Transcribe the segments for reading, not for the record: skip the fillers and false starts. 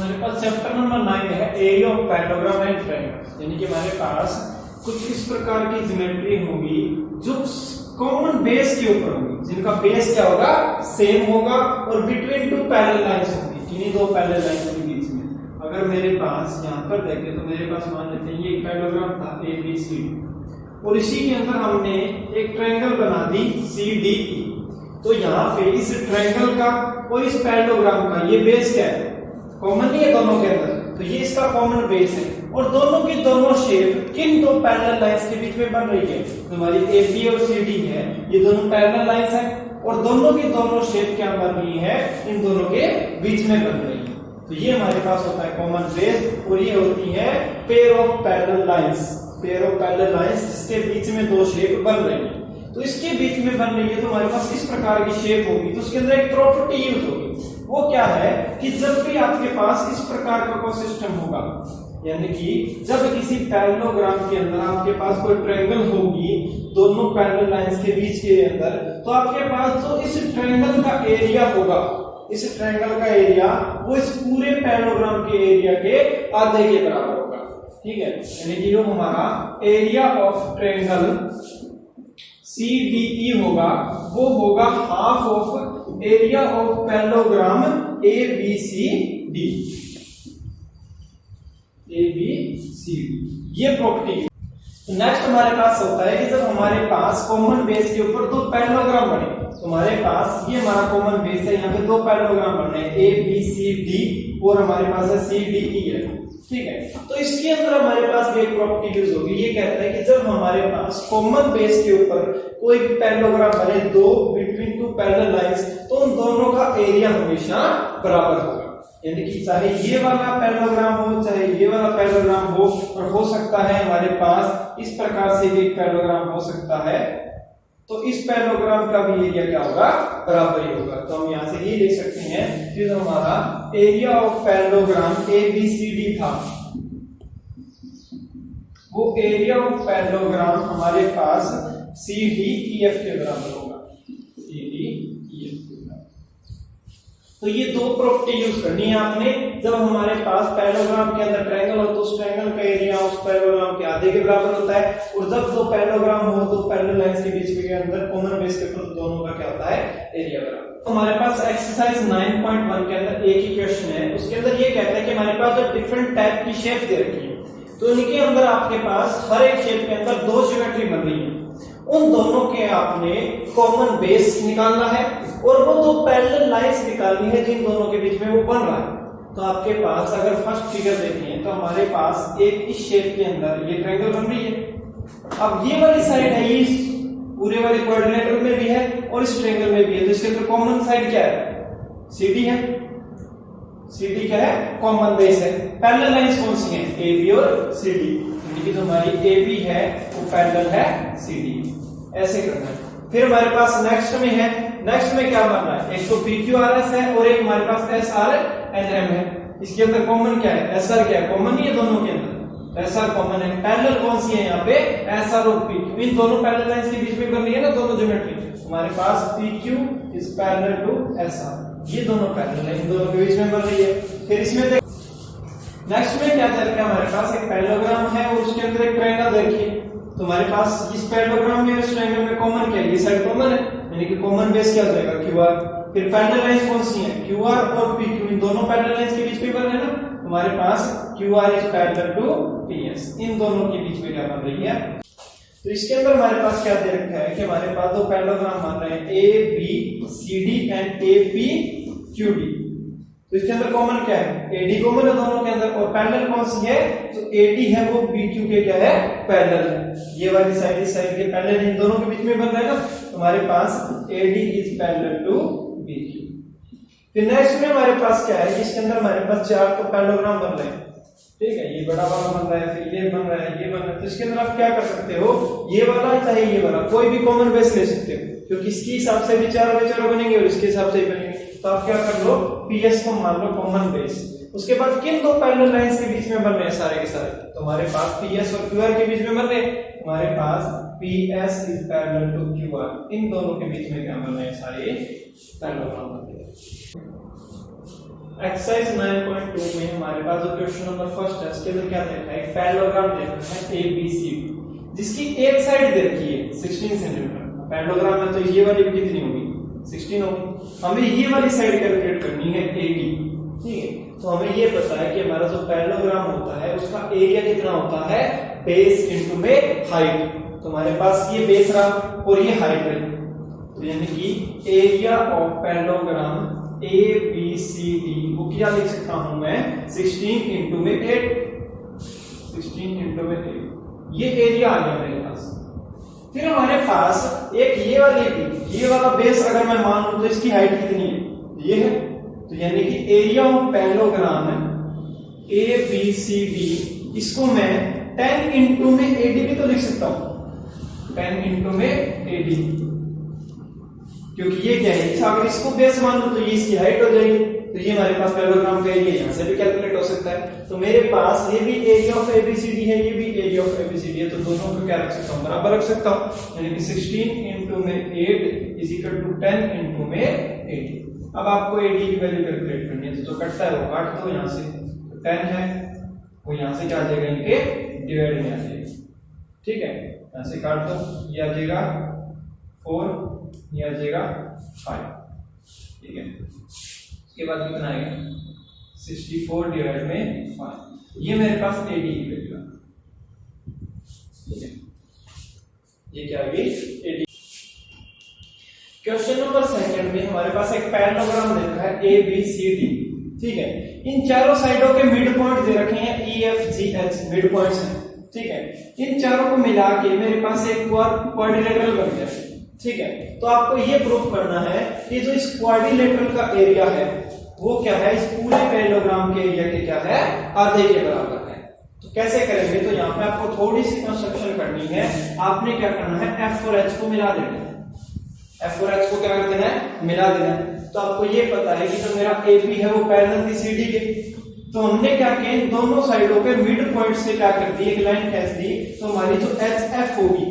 हमारे पास chapter number 9 है area of पैराग्राम and triangle. यानी कि हमारे पास कुछ इस प्रकार की ज्योमेट्री होगी जो कॉमन बेस के ऊपर होगी, जिनका बेस क्या होगा, सेम होगा और बिटवीन टू पैरेलल लाइंस होगी, किन्हीं दो पैरेलल लाइंस के बीच में। अगर मेरे पास यहाँ पर देखें तो मेरे पास मान लेते हैं ये एक पैराग्राम था ABC और इसी के अंदर हमने एक ट्रायंगल बना दी CDE। तो यहाँ पे इस ट्रायंगल का और इस पैराग्राम का ये बेस क्या है, कॉमन नहीं है दोनों के अंदर, तो ये इसका कॉमन बेस है। और दोनों की दोनों शेप किन दो पैरेलल लाइंस के बीच में बन रही है, तो हमारी AB और CD है, ये दोनों पैरेलल लाइंस हैं और दोनों की दोनों शेप क्या बन रही है, इन दोनों के बीच में बन रही है। तो ये हमारे पास होता है कॉमन बेस और ये होती है pair of parallel lines, pair of parallel lines जिसके बीच में दो शेप बन रही है। तो इसके बीच में बन रही है तो हमारे पास इस प्रकार की शेप होगी, तो उसके अंदर एक प्रॉपर्टी यूज होगी। वो क्या है कि जब भी आपके पास इस प्रकार का कोई सिस्टम होगा, यानी कि जब किसी पैरेललोग्राम के अंदर आपके पास कोई ट्रायंगल होगी दोनों पैरेलल लाइंस के बीच के अंदर, तो आपके पास जो इस ट्रायंगल का एरिया होगा, इस ट्रायंगल का एरिया वो इस पूरे पैरेललोग्राम के एरिया के आधे के बराबर होगा। ठीक है, यानी कि जो हमारा एरिया ऑफ ट्रायंगल CDE होगा वो होगा half of area of parallelogram ABCD। ये प्रॉपर्टी। नेक्स्ट हमारे पास होता है कि जब हमारे पास कॉमन बेस के ऊपर दो पैरेललोग्राम बने, तो हमारे पास ये हमारा कॉमन बेस है, यहाँ पे दो पैरेललोग्राम बन रहे हैं ABCD और हमारे पास है CDE है। ठीक है, तो इसके अंदर हमारे पास एक प्रॉपर्टी यूज होगी। ये कहता है कि जब हमारे पास कॉमन बेस के ऊपर कोई भी पैरेललोग्राम बने दो बिटवीन टू पैरेलल लाइंस, तो उन दोनों का एरिया हमेशा बराबर होगा। यानी कि चाहे ये वाला पैरेललोग्राम हो चाहे ये वाला पैरेललोग्राम हो, और हो सकता है हमारे पास इस प्रकार से भी एक पैरेललोग्राम हो सकता है, तो इस पैरेललोग्राम का भी एरिया क्या होगा, बराबर ही होगा। तो हम यहाँ से ये लिख सकते हैं कि जो हमारा एरिया ऑफ पैरेललोग्राम ABCD था, वो एरिया ऑफ पैरेललोग्राम हमारे पास CDEF के बराबर होगा, CDEF के बराबर। तो ये दो प्रॉपर्टी यूज करनी है आपने। जब हमारे पास पैरेललोग्राम के अंदर ट्रायंगल हो तो उस ट्रायंगल का एरिया उस पैरेललोग्राम के आधे के बराबर होता है, और जब दो पैरेललोग्राम हो तो पैरेलल लाइंस के बीच के अंदर कॉमन बेस के ऊपर दोनों का क्या होता है, एरिया बराबर। तो हमारे पास एक्सरसाइज 9.1 के अंदर एक ही क्वेश्चन है, उसके अंदर ये कहता है कि हमारे पास जो डिफरेंट टाइप की शेप दे रखी है, तो इनके अंदर आपके पास हर एक शेप के अंदर दो ज्योमेट्री बन रही है, उन दोनों के आपने कॉमन बेस निकालना है और वो दो पैरेलल लाइंस निकालनी है जिन दोनों के बीच में वो बन रहा है। तो आपके पास अगर फर्स्ट फिगर देखें तो हमारे पास एक इस शेप के अंदर ये ट्रायंगल बन रही है। अब ये वाली साइड है, ये पूरे वाले क्वाड्रिलेटरल में भी है और इस ट्रायंगल में भी है, तो इसके अंदर कॉमन साइड क्या है, CD है। CD क्या है, कॉमन बेस है। पैरेलल लाइंस कौन सी हैं, AB और CD, यानी कि जो हमारी AB है वो पैरेलल है CD। ऐसे करना है। फिर हमारे पास नेक्स्ट में है, नेक्स्ट में क्या बनना है, एक तो PQRS है और एक हमारे पास SRNM है। इसके अंदर कॉमन क्या है, SR क्या है, कॉमन ही है दोनों के अंदर, SR कॉमन है। पैरेलल कौन सी है यहाँ पे, SR और PQ, इन दोनों पैरेलल लाइंस के बीच में बन रही है ना दोनों ज्योमेट्री, हमारे पास PQ is parallel to SR, ये दोनों पैरेलल है, इन दोनों के बीच में बन रही है। फिर इसमें नेक्स्ट में क्या चल रहा है, हमारे पास एक पैरेललोग्राम है और उसके अंदर एक ट्रायंगल देखिए, तो हमारे पास इस पैरेललोग्राम में इस ट्रायंगल में कॉमन क्या है, ये साइड कॉमन है, यानी कि कॉमन बेस क्या हो जाएगा, QR। फिर पैरेलल लाइंस कौन सी है, QR और PQ, इन दोनों पैरेलल लाइंस के बीच में बन रहे हैं ना, हमारे पास QR is parallel to PS, इन दोनों के बीच में क्या बन रही है। तो इसके अंदर हमारे पास क्या दे रखा है कि हमारे पास दो पैरेललोग्राम बन रहे हैं ABCD एंड APQD। तो इसके अंदर कॉमन क्या है, AD कॉमन है दोनों के अंदर, और पैरेलल कौन सी है, तो AD है वो BQ के क्या है, पैरेलल है। ये वाली साइड इस साइड के पैरेलल इन दोनों के बीच में बन रहा है ना, तो हमारे पास AD is parallel to BQ। फिर नेक्स्ट में हमारे पास क्या है, इसके अंदर हमारे पास चार तो पैरेललोग्राम बन रहे हैं, ठीक है, ये बड़ा वाला बन रहा है, फिर ये बन रहा है, ये बन रहा है। तो इसके अंदर आप क्या कर सकते हो, ये वाला चाहे ये वाला कोई भी कॉमन बेस ले सकते हो, क्योंकि इसके हिसाब से भी चारों बनेंगे और इसके हिसाब से ही बनेंगे। तो आप क्या कर लो, PS को मान लो कॉमन बेस। उसके बाद किन दो पैरेलल लाइंस के बीच में बन रहे हैं सारे के सारे, तो हमारे पास PS और QR के बीच में बन रहे हैं, हमारे पास PS is parallel to QR, इन दोनों के बीच में क्या बन रहे हैं, सारे पैरेललोग्राम बन रहे हैं। एक्सरसाइज 9.2 में हमारे पास जो क्वेश्चन नंबर फर्स्ट है उसके अंदर क्या देखा है, एक पैरेललोग्राम देखा है ABC जिसकी एक साइड दे रखी है 16 सेंटीमीटर। पैरेललोग्राम में तो ये वाली भी कितनी होगी, 16 होगी। हमें ये वाली साइड कैलकुलेट करनी है AD, ठीक है। तो हमें ये पता है कि हमारा जो पैरेललोग्राम होता है उसका एरिया कितना होता है, बेस इनटू में हाइट। तो हमारे पास ये बेस रहा और ये हाइट रही, तो यानी कि एरिया ऑफ पैरेललोग्राम ABCD वो क्या लिख सकता हूं मैं, 16 इंटू में 8, 16 इंटू में 8, ये एरिया आ गया मेरे पास। फिर हमारे पास एक ये वाला बेस अगर मैं मान लूं तो इसकी हाइट कितनी है, ये है। तो यानी कि एरिया ऑफ पैरेललोग्राम ABCD इसको मैं 10 इंटू में AD भी तो लिख सकता हूं, 10 इंटू में AD, क्योंकि ये क्या है, अगर इसको बेस मान लो तो ये इसकी हाइट हो जाएगी। तो ये हमारे पास पैरेललोग्राम का एरिया यहां से भी कैलकुलेट हो सकता है। तो मेरे पास ये भी एरिया ऑफ ABCD है, ये भी एरिया ऑफ ABCD है, तो दोनों को क्या रख सकता हूं, बराबर रख सकता हूं। यानी कि 16 इंटू में 8 इज इक्वल टू 10 इंटू में 8। अब आपको AD की वैल्यू कैलकुलेट करनी है, तो कटता है वो काट दो, यहां से 10 है वो यहां से क्या आ जाएगा, इनके डिवाइड में आ जाएगा, ठीक है। यहां से काट दो, ये आ जाएगा 4, ये आ जाएगा 5, ठीक है। इसके बाद कितना आएगा, 64 डिवाइड में 5, ये मेरे पास AD की वैल्यू है, ठीक है। ये क्या आ गई, AD। क्वेश्चन नंबर सेकंड में हमारे पास एक पैरेललोग्राम देखा है ABCD, ठीक है। इन चारों साइडों के मिड पॉइंट दे रखे हैं EFGH, मिड पॉइंट्स हैं, ठीक है। इन चारों को मिला के मेरे पास एक क्वाड्रिलेटरल बन गया, ठीक है। तो आपको ये प्रूफ करना है कि जो इस क्वाड्रिलेटरल का एरिया है वो क्या है, इस पूरे पैरेललोग्राम के एरिया के क्या है, आधे के बराबर है। तो कैसे करेंगे, तो यहाँ पे आपको थोड़ी सी कंस्ट्रक्शन करनी है। आपने क्या करना है, F और H को मिला देना है, F और H को क्या कर देना है, मिला देना है। तो आपको ये पता है कि जो मेरा AB है वो पैरेलल थी CD के, तो हमने क्या किया, इन दोनों साइडों पे मिड पॉइंट से क्या कर दी, एक लाइन खींच दी। तो हमारी जो HF होगी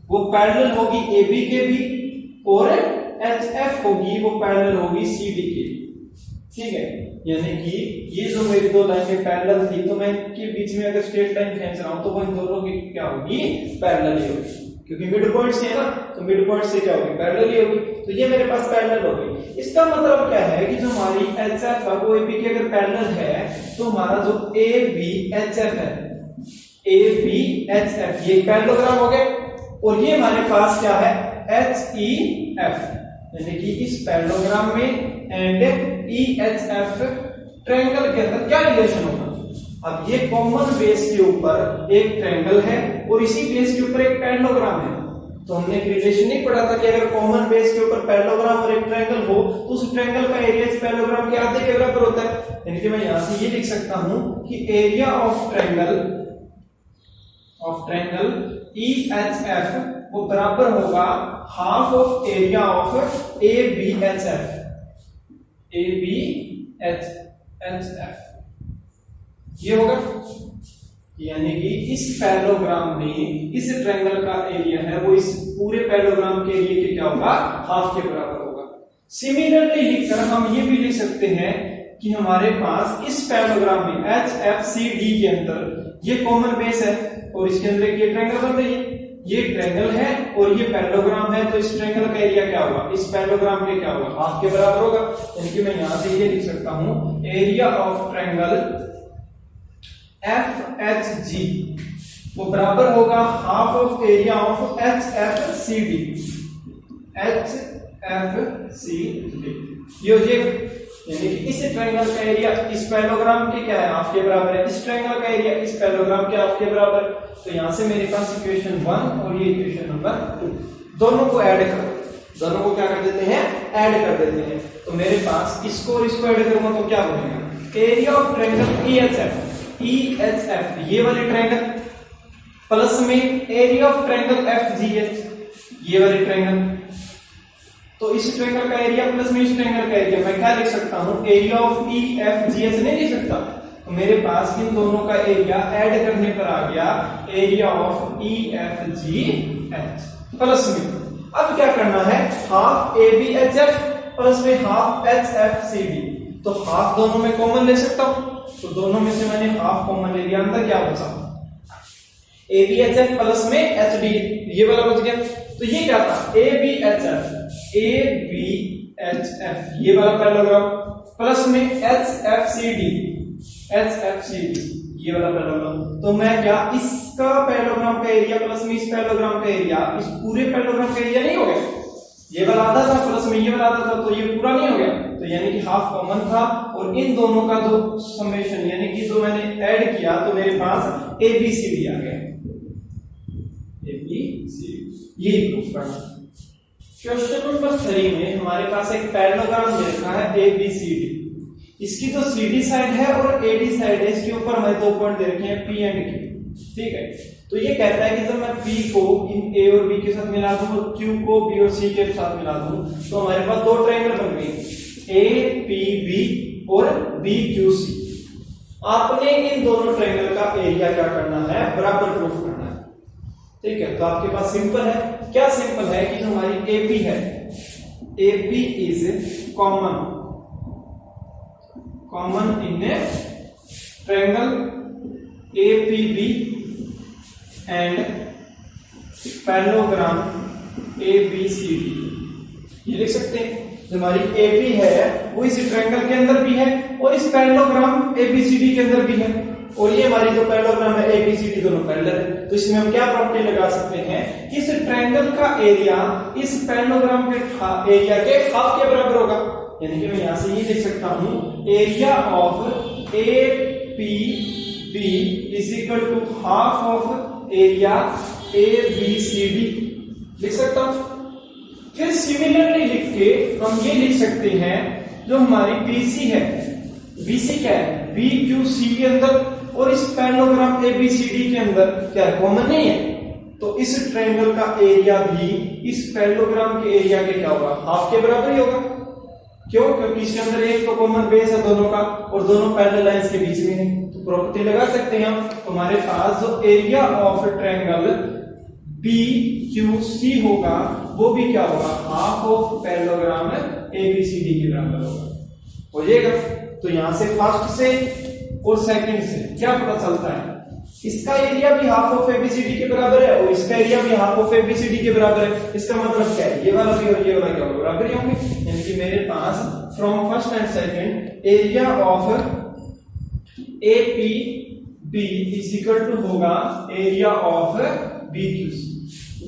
वो पैरेलल होगी AB के भी, और HF होगी वो पैरेलल होगी CD के, ठीक है। यानी कि ये जो मेरी दो लाइनें पैरेलल थी, तो मैं इनके बीच में अगर स्ट्रेट लाइन खींच रहा हूं तो वो इन दोनों की क्या होगी, पैरेलल ही होगी, क्योंकि मिड पॉइंट से है ना, तो मिड पॉइंट से क्या होगी, पैरेलल ही होगी। तो ये मेरे पास पैरेलल होगी। इसका मतलब क्या है कि जो हमारी HF है वो AB के अगर पैरेलल है, तो हमारा जो ABHF है, ABHF ये पैरेललोग्राम हो गया। और ये हमारे पास क्या है, HEF, यानी कि इस पैरेललोग्राम में एंड EHF ट्रायंगल के अंदर क्या रिलेशन होगा। अब ये कॉमन बेस के ऊपर एक ट्रायंगल है और इसी बेस के ऊपर एक पैरेललोग्राम है। तो हमने एक रिलेशन नहीं पढ़ा था कि अगर कॉमन बेस के ऊपर पैरेललोग्राम और एक ट्रायंगल हो तो उस ट्रायंगल का एरिया इस पैरेललोग्राम के आधे के बराबर होता है। यानी कि मैं यहां से ये लिख सकता हूं कि एरिया ऑफ ट्रायंगल EHF वो बराबर होगा half of area of ABHF, ये होगा। यानी कि इस पैरेललोग्राम में इस ट्रायंगल का एरिया है वो इस पूरे पैरेललोग्राम के एरिया के क्या होगा, हाफ के बराबर होगा। सिमिलरली लिखकर हम ये भी लिख सकते हैं कि हमारे पास इस पैरेललोग्राम में HFCD के अंदर ये कॉमन बेस है और इसके अंदर ये ट्रायंगल बन रही है, ये ट्रायंगल है और ये पैरेललोग्राम है। तो इस ट्रायंगल का एरिया क्या होगा, इस पैरेललोग्राम के क्या होगा, हाफ के बराबर होगा। यानी कि मैं यहां से ये लिख सकता हूं एरिया ऑफ ट्रायंगल FHG वो बराबर होगा half of area of HFCD, ये हो जाएगा। यानी कि इस ट्रायंगल का एरिया इस पैरेललोग्राम के क्या है, हाफ के बराबर है। इस ट्रायंगल का एरिया इस पैरेललोग्राम के हाफ के बराबर। तो यहां से मेरे पास इक्वेशन 1 और ये इक्वेशन नंबर 2 दोनों को ऐड करो, दोनों को क्या कर देते हैं, ऐड कर देते हैं। तो मेरे पास इसको और इसको ऐड करूंगा तो क्या बनेगा, एरिया ऑफ ट्रायंगल EHF ये वाले ट्रायंगल प्लस में एरिया ऑफ ट्रायंगल FGH ये वाले ट्रायंगल। तो इस ट्रायंगल का एरिया प्लस में इस ट्रायंगल का एरिया, मैं क्या लिख सकता हूं, एरिया ऑफ EFGH नहीं लिख सकता। तो मेरे पास इन दोनों का एरिया ऐड करने पर आ गया एरिया ऑफ EFGH प्लस में। अब क्या करना है, हाफ ABHF प्लस में हाफ HFCD। तो हाफ दोनों में कॉमन ले सकता हूं, तो दोनों में से मैंने हाफ कॉमन ले लिया, अंदर क्या बचा ABHF प्लस में HD, ये वाला बच गया। तो ये क्या था ABHF ये वाला पैरेललोग्राम प्लस में HFCD ये वाला पैरेललोग्राम। तो मैं क्या इसका पैरेललोग्राम का एरिया प्लस में इस पैरेललोग्राम का एरिया इस पूरे पैरेललोग्राम का एरिया नहीं हो गया, ये वाला आधा था प्लस में ये वाला आधा था, तो ये पूरा नहीं हो गया, तो यानी कि हाफ कॉमन था। और इन दोनों का जो समेशन यानी कि जो मैंने ऐड किया तो मेरे पास ABCD आ गया, ABCD, ये प्रूफ करना। क्वेश्चन नंबर 3 में हमारे पास एक पैरेललोग्राम दे रखा है ABCD, इसकी जो CD साइड है और AD साइड है, इसके ऊपर हमें 2 पॉइंट दे रखे हैं P एंड Q, ठीक है। तो ये कहता है कि जब मैं P को इन A और B के साथ मिला दूं और Q को B और C के साथ मिला दूं तो हमारे पास 2 ट्रायंगल बन गए, APB और BQC। आपने इन दोनों ट्रायंगल का एरिया क्या करना है, बराबर प्रूफ करना है, ठीक है। तो आपके पास सिंपल है, क्या सिंपल है कि जो हमारी AP है, AP is common in a triangle APB and parallelogram ABCD, ये लिख सकते हैं। जो हमारी AP है वो इस ट्रायंगल के अंदर भी है और इस पैरेललोग्राम ABCD के अंदर भी है, और ये हमारी जो पैरेललोग्राम है ABCD दोनों पैरेलल है। तो इसमें हम क्या प्रॉपर्टी लगा सकते हैं कि इस ट्रायंगल का एरिया इस पैरेललोग्राम के एरिया के हाफ के बराबर होगा, यानी कि मैं यहां से ये लिख सकता हूं area of APB is equal to half of area ABCD, लिख सकता हूं। फिर सिमिलरली लिख के हम ये लिख सकते हैं जो हमारी BC है, BC क्या है, BQC के अंदर और इस पैरेललोग्राम ABCD के अंदर क्या कॉमन नहीं है, तो इस ट्रायंगल का एरिया भी इस पैरेललोग्राम के एरिया के क्या होगा, हाफ के बराबर ही होगा। क्यों, क्योंकि इसके अंदर एक तो कॉमन बेस है दोनों का और दोनों पैरेलल लाइंस के बीच में है, तो प्रॉपर्टी लगा सकते हैं हम। तो हमारे पास जो एरिया ऑफ ट्रायंगल BQC होगा वो भी क्या होगा, हाफ ऑफ पैरेललोग्राम ABCD के बराबर होगा, हो जाएगा। तो यहां से फर्स्ट से और सेकंड से क्या पता चलता है, इसका एरिया भी हाफ ऑफ ABCD के बराबर है और इसका एरिया भी हाफ ऑफ ABCD के बराबर है। इसका मतलब क्या है, ये वाला भी और ये वाला क्या होगा, बराबर ही होंगे, यानी कि मेरे पास from first and second area of APB is equal to होगा एरिया ऑफ BQC,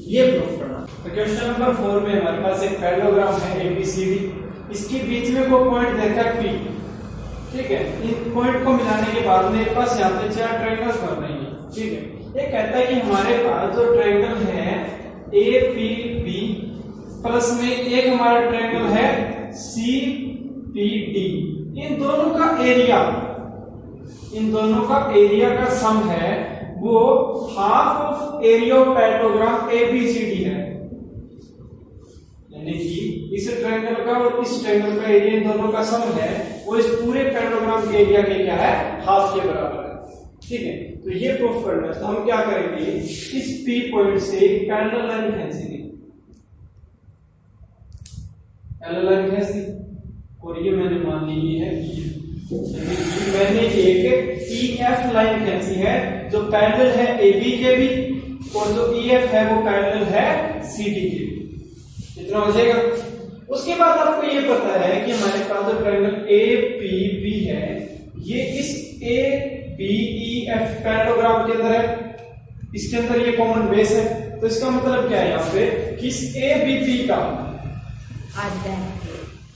ये प्रूफ करना। तो क्वेश्चन नंबर 4 में हमारे पास एक पैरेललोग्राम है ABCD, इसके बीच में को पॉइंट देखा P, ठीक है। इन पॉइंट को मिलाने के बाद मेरे पास यहाँ पे 4 ट्रायंगल्स बन रही हैं, ठीक है। ये कहता है कि हमारे पास जो ट्रायंगल है APB प्लस में एक हमारा ट्रायंगल है CPD, इन दोनों का एरिया का सम है वो half of area of parallelogram ABCD है, यानी कि इस ट्रायंगल का और इस ट्रायंगल का एरिया इन दोनों का सम है वो इस पूरे पैरेललोग्राम के एरिया के क्या है, हाफ के बराबर है, ठीक है। तो ये प्रूफ करना है, तो हम क्या करेंगे, इस P पॉइंट से एक पैरेलल लाइन खींचेंगे, पैरेलल लाइन खींच दी और ये मैंने मान ली है मैंने एक EF लाइन खींची है जो पैरेलल है AB के भी और जो EF है वो पैरेलल है CD के भी, इतना हो जाएगा। उसके बाद आपको ये पता है कि हमारे पास जो ट्रायंगल APB है ये इस ABEF पैरेललोग्राम के अंदर है, इसके अंदर ये कॉमन बेस है, तो इसका मतलब क्या है यहाँ पे कि इस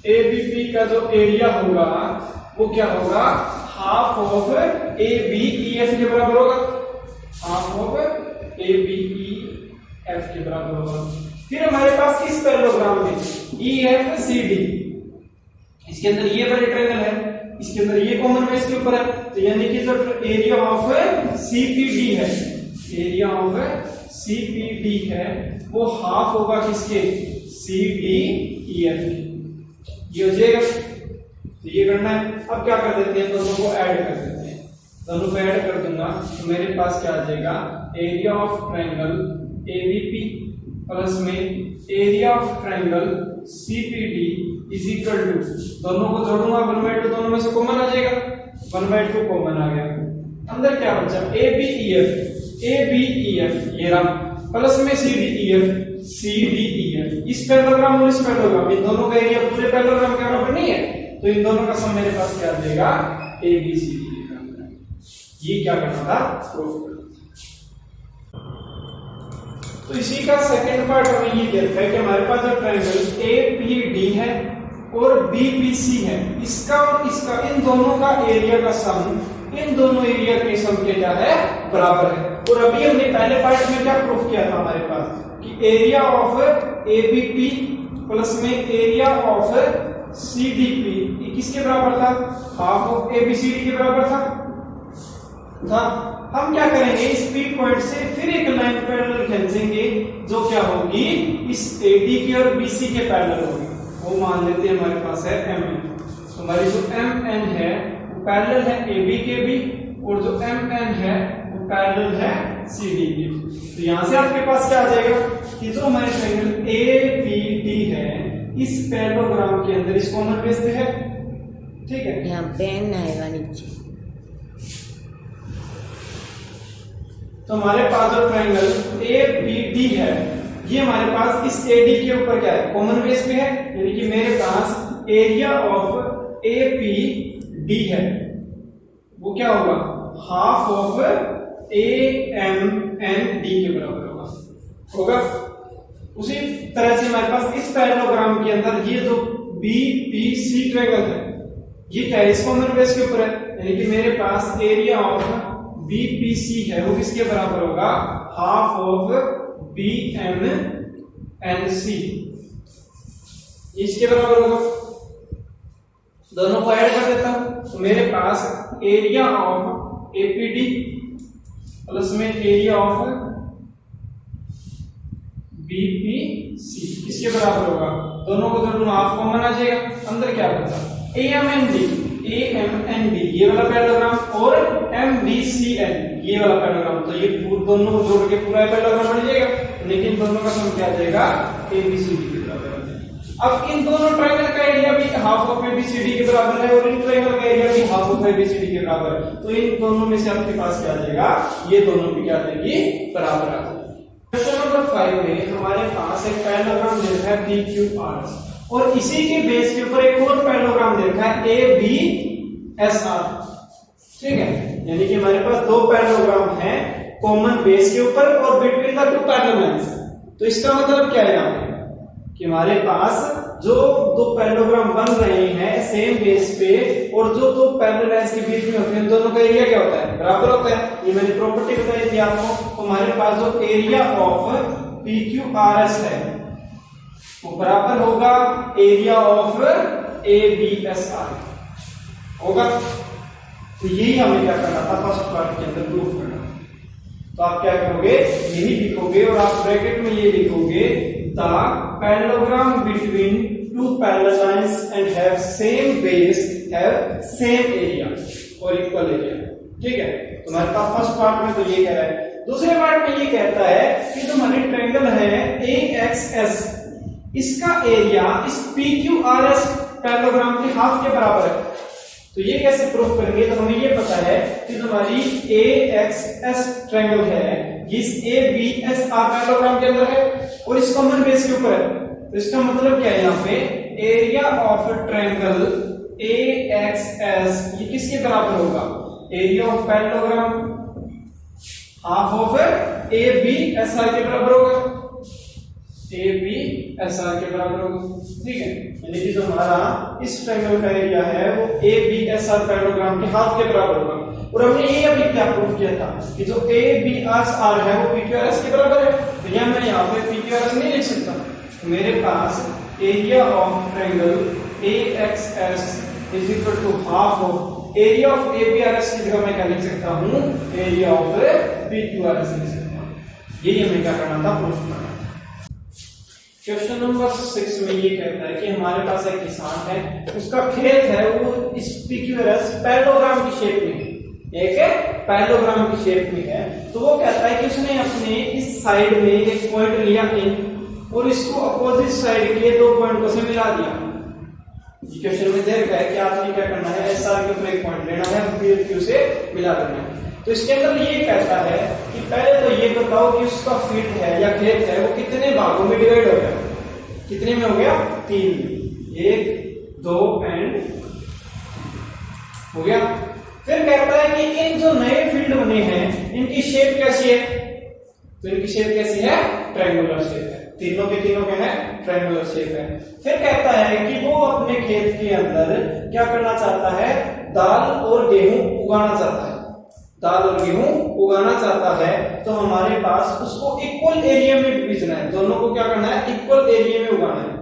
ABP का जो एरिया होगा वो क्या होगा, हाफ ऑफ ABEF के बराबर होगा, हाफ ऑफ ABEF के बराबर होगा। फिर हमारे पास इस पैरेललोग्राम में EFCD, इसके अंदर ये बड़े ट्रायंगल है, इसके अंदर ये कॉमन बेस के ऊपर है, तो यानी कि जो एरिया ऑफ CPD है, एरिया ऑफ CPD है वो हाफ होगा किसके, CDEF के, ये हो जाएगा। तो ये करना है। अब क्या कर देते हैं, दोनों को ऐड कर देते हैं, दोनों को ऐड कर दूंगा तो मेरे पास क्या आ जाएगा, area of triangle ABP plus में area of triangle CPD is equal to, दोनों को जोड़ूंगा 1/2, दोनों में से कॉमन आ जाएगा, 1/2 कॉमन आ गया, अंदर क्या बचा ABEF ये रहा, प्लस में CDEF, इस पैरेललोग्राम और इस पैरेललोग्राम, इन दोनों का एरिया पूरे पैरेललोग्राम के बराबर नहीं है, तो इन दोनों का सम मेरे पास क्या आ जाएगा ABCD के बराबर है। ये क्या करना था, प्रूफ करना था। तो इसी का सेकंड पार्ट हमें ये देखा है कि हमारे पास जो ट्रायंगल APD है और BPC है, इसका और इसका, इन दोनों का एरिया का सम इन दोनों एरिया के सम के क्या है, बराबर है। और अभी हमने पहले पार्ट में क्या प्रूफ किया था हमारे पास कि एरिया ऑफ ABP प्लस में एरिया ऑफ CDP ये किसके बराबर था, हाफ ऑफ ABCD के बराबर था। हम क्या करेंगे, इस P पॉइंट से फिर एक लाइन पैरेलल खींचेंगे जो क्या होगी, इस AD के और BC के पैरेलल होगी, वो मान लेते हैं हमारे पास है MN। तो हमारी जो MN है वो पैरेलल है AB के भी, और जो MN है वो पैरेलल है CD के। तो यहां से आपके पास क्या आ जाएगा कि जो हमारे ट्रायंगल ABD है इस पैरेललोग्राम के अंदर इस कॉमन बेस पे है, ठीक है, यहाँ पेन आएगा नीचे। तो हमारे पास जो ट्रायंगल ABD है ये हमारे पास इस AD के ऊपर क्या है, कॉमन बेस पे है, यानी कि मेरे पास एरिया ऑफ APD है वो क्या होगा, हाफ ऑफ AMND के बराबर होगा। उसी तरह से हमारे पास इस पैरेललोग्राम के अंदर ये जो BPC ट्रायंगल है ये क्या है, इस कॉमन बेस के ऊपर है, यानी कि मेरे पास एरिया ऑफ BPC है वो किसके बराबर होगा, हाफ ऑफ BMNC, इसके बराबर होगा। दोनों को ऐड कर देता हूं तो मेरे पास एरिया ऑफ APD प्लस में एरिया ऑफ BPC किसके बराबर होगा, दोनों को जोड़ूंगा हाफ कॉमन आ जाएगा, अंदर क्या बचा AMND ये वाला पैरेललोग्राम और MBCN ये वाला पैरेललोग्राम, तो ये दोनों को जोड़ के पूरा पैरेललोग्राम बन जाएगा, लेकिन दोनों का सम क्या आ जाएगा ABCD के बराबर। अब इन दोनों ट्रायंगल का एरिया भी हाफ ऑफ ABCD के बराबर है और इन ट्रायंगल का एरिया भी हाफ ऑफ ABCD के बराबर है, तो इन दोनों में से आपके पास क्या आ जाएगा, ये दोनों भी क्या आ जाएगी, बराबर आ जाएगी। क्वेश्चन नंबर 5 में हमारे पास एक पैरेललोग्राम देखा है PQRS और इसी के बेस के ऊपर एक और पैरेललोग्राम देखा है ABSR, ठीक है, यानी कि हमारे पास दो पैरेललोग्राम हैं कॉमन बेस के ऊपर और between the two parallel lines. तो इसका मतलब क्या है यहाँ पे कि हमारे पास जो दो पैरेललोग्राम बन रहे हैं सेम बेस पे और जो दो पैरेलल लाइंस के बीच में होते हैं दोनों का एरिया क्या होता है, बराबर होता है। ये मैंने प्रॉपर्टी बताई थी आपको। तो हमारे पास जो एरिया ऑफ PQRS है वो बराबर होगा एरिया ऑफ ABSR होगा। तो यही हमें क्या करना था, फर्स्ट पार्ट के अंदर प्रूफ करना। तो आप क्या करोगे, यही लिखोगे और आप ब्रैकेट में ये लिखोगे the parallelogram between two parallel lines and have same base have same area और इक्वल एरिया, ठीक है। तो हमारे पास फर्स्ट पार्ट में तो ये कह रहा है। दूसरे पार्ट में ये कहता है कि जो हमारी ट्रायंगल है AXS इसका एरिया इस PQRS पैरेललोग्राम के हाफ के बराबर है। तो ये कैसे प्रूफ करेंगे, तो हमें ये पता है कि हमारी AXS ट्रायंगल है इस ABSR पैरेललोग्राम के अंदर है और इस कॉमन बेस के ऊपर है। तो इसका मतलब क्या है, यहाँ पे एरिया ऑफ ट्रायंगल AXS ये किसके बराबर होगा, area of parallelogram half of ABSR के बराबर होगा, ABSR के बराबर होगा, ठीक है। यानी कि जो हमारा इस ट्रायंगल का एरिया है वो ABSR पैरेललोग्राम के हाफ के बराबर होगा। और हमने ये अभी क्या प्रूफ किया था कि जो ABSR है वो PQRS के बराबर है। तो यहां मैं यहाँ पे PQRS नहीं लिख सकता, तो मेरे पास area of triangle AXS is equal to half of area of ABRS की जगह मैं क्या लिख सकता हूँ, एरिया ऑफ PQRS लिख सकता हूँ। यही हमें क्या करना था, प्रूफ करना। क्वेश्चन नंबर 6 में ये कहता है कि हमारे पास एक किसान है, उसका खेत है वो इस PQRS पैरेललोग्राम की शेप में है, एक पैरेललोग्राम की शेप में है। तो वो कहता है कि उसने अपने इस साइड में एक पॉइंट लिया इन और इसको अपोजिट साइड के दो पॉइंटों से मिला दिया, क्वेश्चन में दे रखा है कि आपने क्या करना है, एसआर के ऊपर एक पॉइंट लेना है और फिर क्यू से मिला करना है। तो इसके अंदर ये कहता है कि पहले तो ये बताओ कि उसका फील्ड है या खेत है वो कितने भागों में डिवाइड हो गया, कितने में हो गया, 3 में, 1 2 एंड हो गया। फिर कहता है कि इन जो नए फील्ड बने हैं इनकी शेप कैसी है, तो इनकी शेप कैसी है, ट्रायंगुलर शेप है, तीनों के है ट्रायंगुलर शेप है। फिर कहता है कि वो अपने खेत के अंदर क्या करना चाहता है, दाल और गेहूं उगाना चाहता है, दाल और गेहूं उगाना चाहता है। तो हमारे पास उसको इक्वल एरिया में बीजना है, दोनों को क्या करना है, इक्वल एरिया में उगाना है।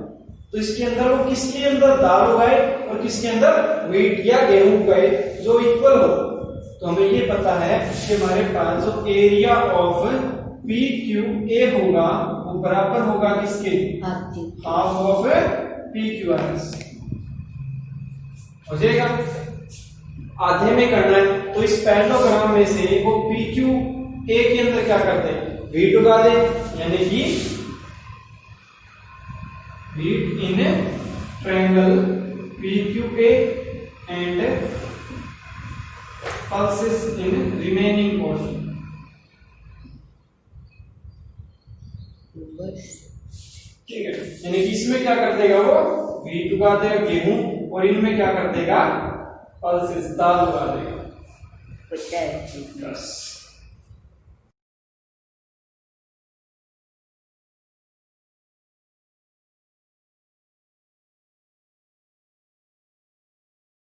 तो इसके अंदर वो किसके अंदर दाल उगाए और किसके अंदर व्हीट या गेहूं उगाए जो इक्वल हो। तो हमें ये पता है कि हमारे पास जो area of P Q A होगा वो बराबर होगा किसके, half of P Q R S हो जाएगा। आधे में करना है तो इस पैरेललोग्राम में से वो पी क्यू ए के अंदर क्या करते हैं, व्हीट उगा दे, यानी कि wheat in triangle P Q A and pulses in remaining portion। ठीक है, यानी कि इसमें क्या कर देगा वो, व्हीट उगा देगा गेहूं, और इनमें क्या कर देगा, पल्सेस दाल उगा देगा। पचास। बस